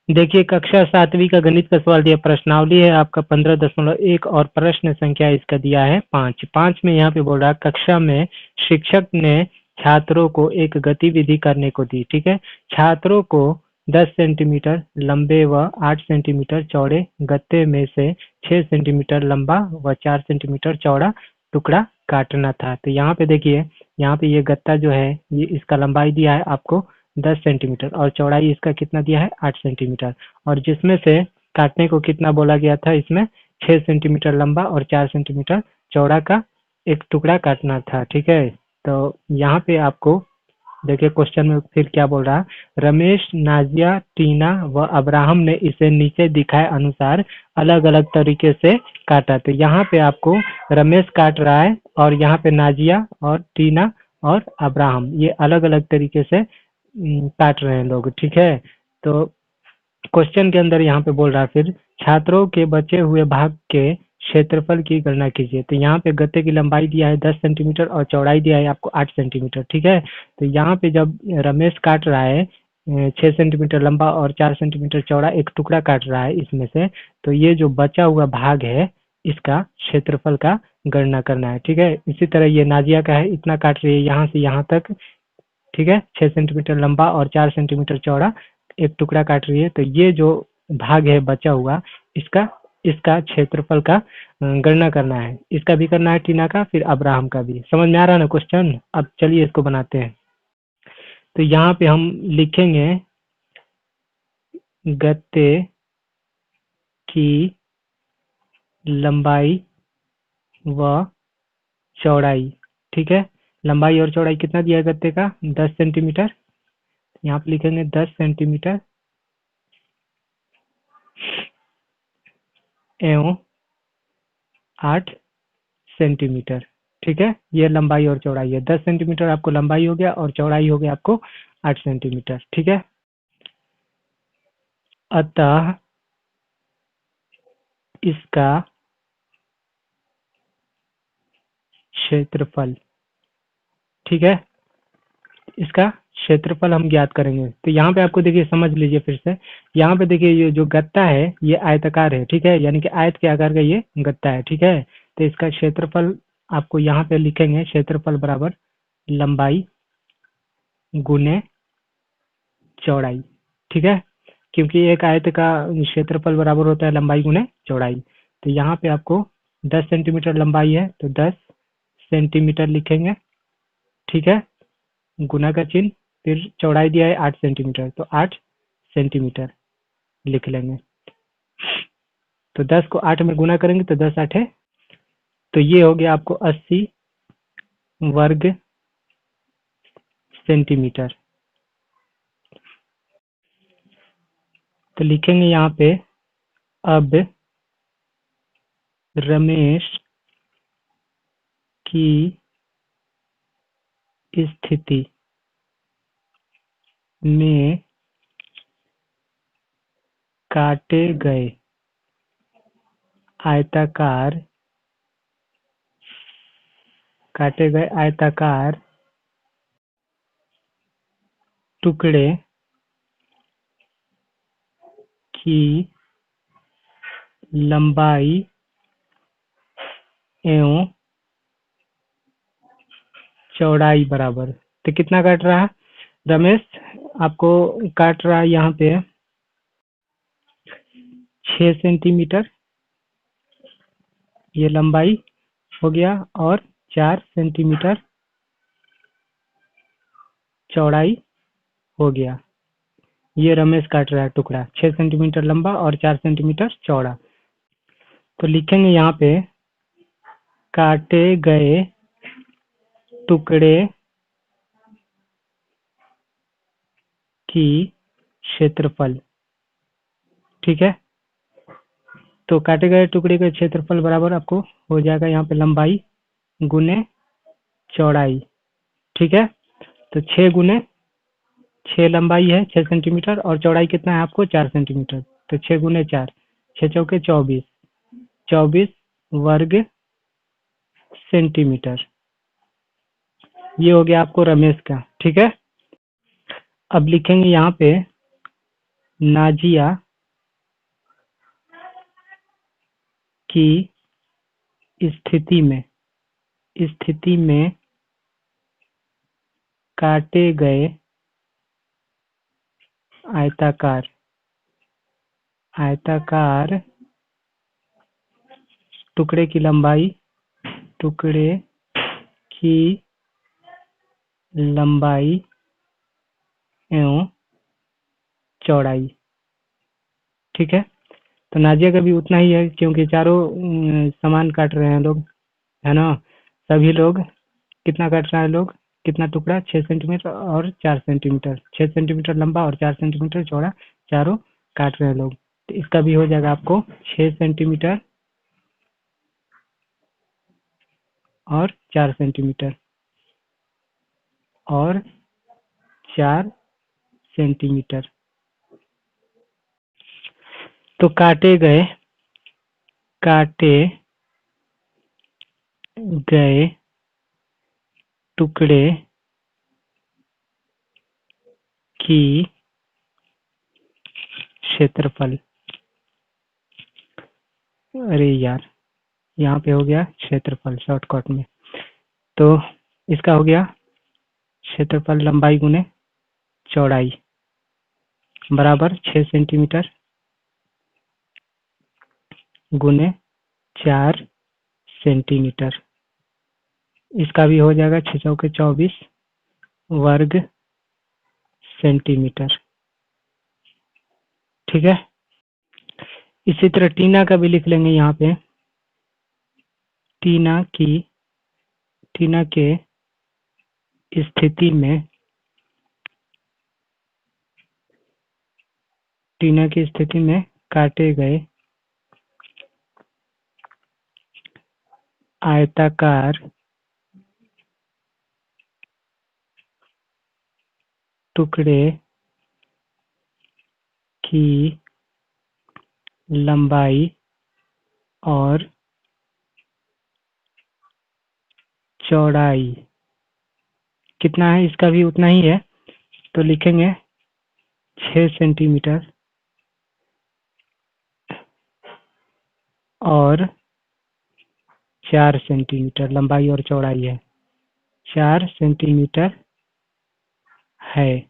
देखिए कक्षा 7वीं का गणित का सवाल दिया, प्रश्नावली है आपका 15.1 और प्रश्न संख्या इसका दिया है 5। 5 में यहाँ पे बोल रहा है कक्षा में शिक्षक ने छात्रों को एक गतिविधि करने को दी, ठीक है। छात्रों को 10 सेंटीमीटर लंबे व 8 सेंटीमीटर चौड़े गत्ते में से 6 सेंटीमीटर लंबा व 4 सेंटीमीटर चौड़ा टुकड़ा काटना था। तो यहाँ पे देखिए, यहाँ पे ये गत्ता जो है ये इसका लंबाई दिया है आपको 10 सेंटीमीटर और चौड़ाई इसका कितना दिया है 8 सेंटीमीटर, और जिसमें से काटने को कितना बोला गया था, इसमें 6 सेंटीमीटर लंबा और 4 सेंटीमीटर चौड़ा का एक टुकड़ा काटना था, ठीक है। तो यहाँ पे आपको देखिए क्वेश्चन में फिर क्या बोल रहा है, रमेश, नाजिया, टीना व अब्राहम ने इसे नीचे दिखाए अनुसार अलग अलग तरीके से काटा। तो यहाँ पे आपको रमेश काट रहा है और यहाँ पे नाजिया और टीना और अब्राहम ये अलग अलग तरीके से काट रहे हैं लोग, ठीक है। तो क्वेश्चन के अंदर यहाँ पे बोल रहा है फिर छात्रों के बचे हुए भाग के क्षेत्रफल की गणना कीजिए। तो यहाँ पे गत्ते की लंबाई दिया है 10 सेंटीमीटर और चौड़ाई दिया है आपको 8 सेंटीमीटर, ठीक है। तो यहाँ पे जब रमेश काट रहा है 6 सेंटीमीटर लंबा और 4 सेंटीमीटर चौड़ा एक टुकड़ा काट रहा है इसमें से, तो ये जो बचा हुआ भाग है इसका क्षेत्रफल का गणना करना है, ठीक है। इसी तरह ये नाजिया का है, इतना काट रही है यहाँ से यहाँ तक, ठीक है। 6 सेंटीमीटर लंबा और 4 सेंटीमीटर चौड़ा एक टुकड़ा काट रही है। तो ये जो भाग है बचा हुआ इसका इसका क्षेत्रफल का गणना करना है। इसका भी करना है टीना का, फिर अब्राहम का भी। समझ में आ रहा है ना क्वेश्चन? अब चलिए इसको बनाते हैं। तो यहाँ पे हम लिखेंगे गत्ते की लंबाई व चौड़ाई, ठीक है। लंबाई और चौड़ाई कितना दिया है गत्ते का 10 सेंटीमीटर, यहाँ पे लिखेंगे 10 सेंटीमीटर एवं 8 सेंटीमीटर, ठीक है। ये लंबाई और चौड़ाई है, 10 सेंटीमीटर आपको लंबाई हो गया और चौड़ाई हो गया आपको 8 सेंटीमीटर, ठीक है। अतः इसका क्षेत्रफल, ठीक है, इसका क्षेत्रफल हम ज्ञात करेंगे। तो यहाँ पे आपको देखिए समझ लीजिए फिर से, यहाँ पे देखिए ये जो गत्ता है ये आयताकार है, ठीक है, यानी कि आयत के आकार का ये गत्ता है, ठीक है। तो इसका क्षेत्रफल आपको यहाँ पे लिखेंगे, क्षेत्रफल बराबर लंबाई गुने चौड़ाई, ठीक है, क्योंकि एक आयत का क्षेत्रफल बराबर होता है लंबाई गुने चौड़ाई। तो यहाँ पे आपको 10 सेंटीमीटर लंबाई है तो 10 सेंटीमीटर लिखेंगे, ठीक है, गुना का चिन्ह, फिर चौड़ाई दिया है 8 सेंटीमीटर तो 8 सेंटीमीटर लिख लेंगे। तो 10 को 8 में गुना करेंगे तो 10 8 है, तो ये हो गया आपको 80 वर्ग सेंटीमीटर। तो लिखेंगे यहाँ पे, अब रमेश की स्थिति में काटे गए आयताकार टुकड़े की लंबाई एवं चौड़ाई बराबर। तो कितना काट रहा है रमेश, आपको काट रहा है यहाँ पे 6 सेंटीमीटर, ये लंबाई हो गया, और 4 सेंटीमीटर चौड़ाई हो गया। ये रमेश काट रहा है टुकड़ा 6 सेंटीमीटर लंबा और 4 सेंटीमीटर चौड़ा। तो लिखेंगे यहाँ पे काटे गए टुकड़े की क्षेत्रफल, ठीक है। तो काटे गए टुकड़े का क्षेत्रफल बराबर आपको हो जाएगा यहाँ पे लंबाई गुने चौड़ाई, ठीक है। तो 6 गुने 6 लंबाई है 6 सेंटीमीटर और चौड़ाई कितना है आपको 4 सेंटीमीटर, तो 6 गुने 4, 6 चौके 24, 24 वर्ग सेंटीमीटर। ये हो गया आपको रमेश का, ठीक है। अब लिखेंगे यहाँ पे नाजिया की स्थिति में काटे गए आयताकार टुकड़े की लंबाई एवं चौड़ाई। ठीक है, तो नाजिया का भी उतना ही है क्योंकि चारों समान काट रहे हैं लोग, है ना। सभी लोग कितना काट रहे हैं लोग, कितना टुकड़ा, 6 सेंटीमीटर और 4 सेंटीमीटर, 6 सेंटीमीटर लंबा और 4 सेंटीमीटर चौड़ा चारों काट रहे हैं लोग। तो इसका भी हो जाएगा आपको 6 सेंटीमीटर और 4 सेंटीमीटर और 4 सेंटीमीटर। तो काटे गए टुकड़े की क्षेत्रफल, अरे यार यहाँ पे हो गया क्षेत्रफल शॉर्टकट में, तो इसका हो गया क्षेत्रफल लंबाई गुने चौड़ाई बराबर 6 सेंटीमीटर गुने 4 सेंटीमीटर। इसका भी हो जाएगा 6 चौके 24 वर्ग सेंटीमीटर। ठीक है, इसी तरह टीना का भी लिख लेंगे यहाँ पे। टीना के स्थिति में काटे गए आयताकार टुकड़े की लंबाई और चौड़ाई कितना है, इसका भी उतना ही है, तो लिखेंगे 6 सेंटीमीटर और 4 सेंटीमीटर लंबाई और चौड़ाई है, 4 सेंटीमीटर है।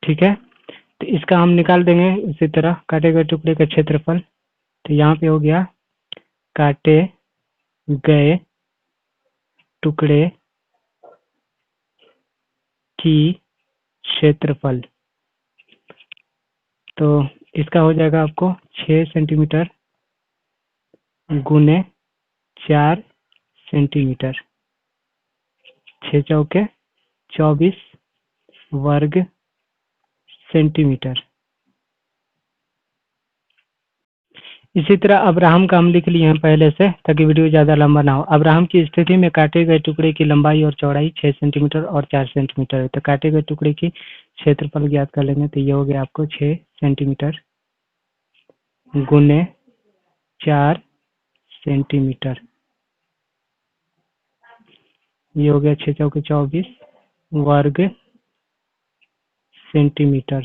ठीक है, तो इसका हम निकाल देंगे इसी तरह काटे गए टुकड़े का क्षेत्रफल। तो यहाँ पे हो गया काटे गए टुकड़े की क्षेत्रफल, तो इसका हो जाएगा आपको 6 सेंटीमीटर गुने 4 सेंटीमीटर, 6 चौके 24 वर्ग सेंटीमीटर। इसी तरह अब्राहम का हम लिख लिए हैं पहले से ताकि वीडियो ज़्यादा लंबा ना हो। अब्राहम की स्थिति में काटे गए टुकड़े की लंबाई और चौड़ाई 6 सेंटीमीटर और 4 सेंटीमीटर है। तो काटे गए टुकड़े की क्षेत्रफल ज्ञात कर लेंगे, तो ये हो गया आपको 6 सेंटीमीटर गुने 4 सेंटीमीटर, ये हो गया 6 चौके 24 वर्ग सेंटीमीटर।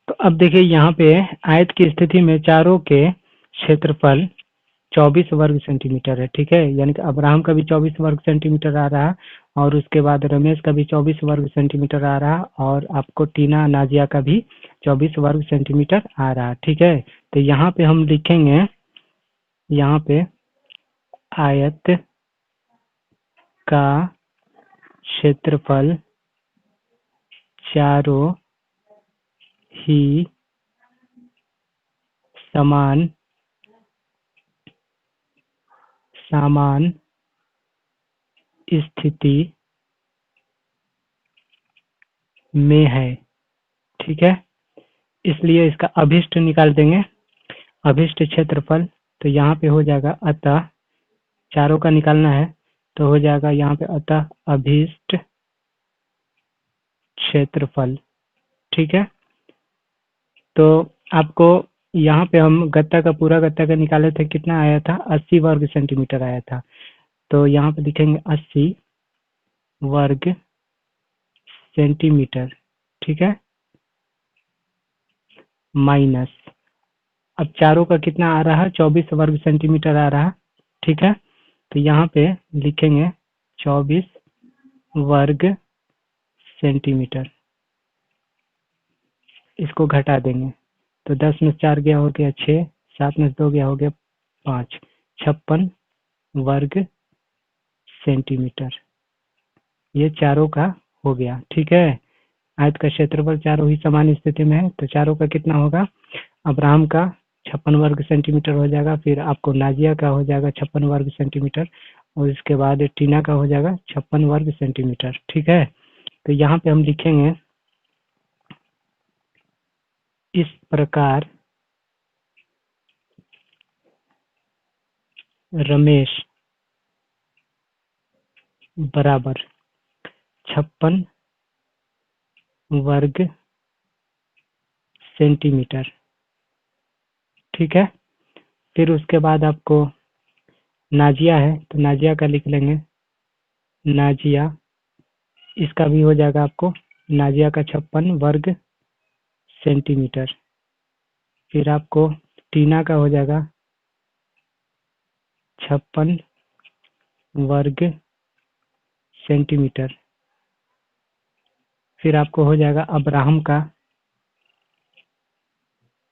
तो अब देखिए यहाँ पे आयत की स्थिति में चारों के क्षेत्रफल 24 वर्ग सेंटीमीटर है। ठीक है, यानी कि अब्राहम का भी 24 वर्ग सेंटीमीटर आ रहा, और उसके बाद रमेश का भी 24 वर्ग सेंटीमीटर आ रहा, और आपको टीना नाजिया का भी 24 वर्ग सेंटीमीटर आ रहा। ठीक है, तो यहाँ पे हम लिखेंगे, यहाँ पे आयत का क्षेत्रफल चारों ही समान स्थिति में है। ठीक है, इसलिए इसका अभिष्ट निकाल देंगे, अभिष्ट क्षेत्रफल। तो यहाँ पे हो जाएगा अतः, चारों का निकालना है, तो हो जाएगा यहाँ पे अतः अभिष्ट क्षेत्रफल। ठीक है, तो आपको यहाँ पे हम गत्ता का पूरा गत्ता का निकाले थे, कितना आया था, 80 वर्ग सेंटीमीटर आया था। तो यहाँ पे लिखेंगे 80 वर्ग सेंटीमीटर ठीक है, माइनस, अब चारों का कितना आ रहा है, 24 वर्ग सेंटीमीटर आ रहा है। ठीक है, तो यहाँ पे लिखेंगे 24 वर्ग सेंटीमीटर, इसको घटा देंगे तो 10 में 4 गया हो गया 6, 7 में 2 गया हो गया 5, 56 वर्ग सेंटीमीटर, ये चारों का हो गया। ठीक है, आयत का क्षेत्रफल चारों ही समान स्थिति में है, तो चारों का कितना होगा, अब्राहम का 56 वर्ग सेंटीमीटर हो जाएगा, फिर आपको नाजिया का हो जाएगा 56 वर्ग सेंटीमीटर, और इसके बाद टीना का हो जाएगा 56 वर्ग सेंटीमीटर। ठीक है, तो यहाँ पे हम लिखेंगे इस प्रकार रमेश बराबर 56 वर्ग सेंटीमीटर। ठीक है, फिर उसके बाद आपको नाजिया है तो नाजिया का लिख लेंगे, नाजिया, इसका भी हो जाएगा आपको नाजिया का 56 वर्ग सेंटीमीटर। फिर आपको टीना का हो जाएगा 56 वर्ग सेंटीमीटर। फिर आपको हो जाएगा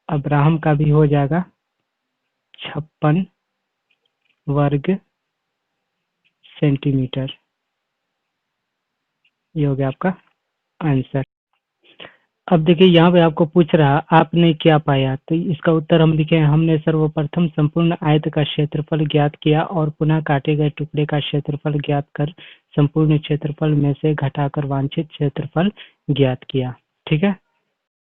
अब्राहम का भी हो जाएगा 56 वर्ग सेंटीमीटर। ये हो गया आपका आंसर। अब देखिए यहाँ पे आपको पूछ रहा आपने क्या पाया, तो इसका उत्तर हम लिखे, हमने सर्वप्रथम संपूर्ण आयत का क्षेत्रफल ज्ञात किया और पुनः काटे गए टुकड़े का क्षेत्रफल ज्ञात कर संपूर्ण क्षेत्रफल में से घटाकर वांछित क्षेत्रफल ज्ञात किया। ठीक है,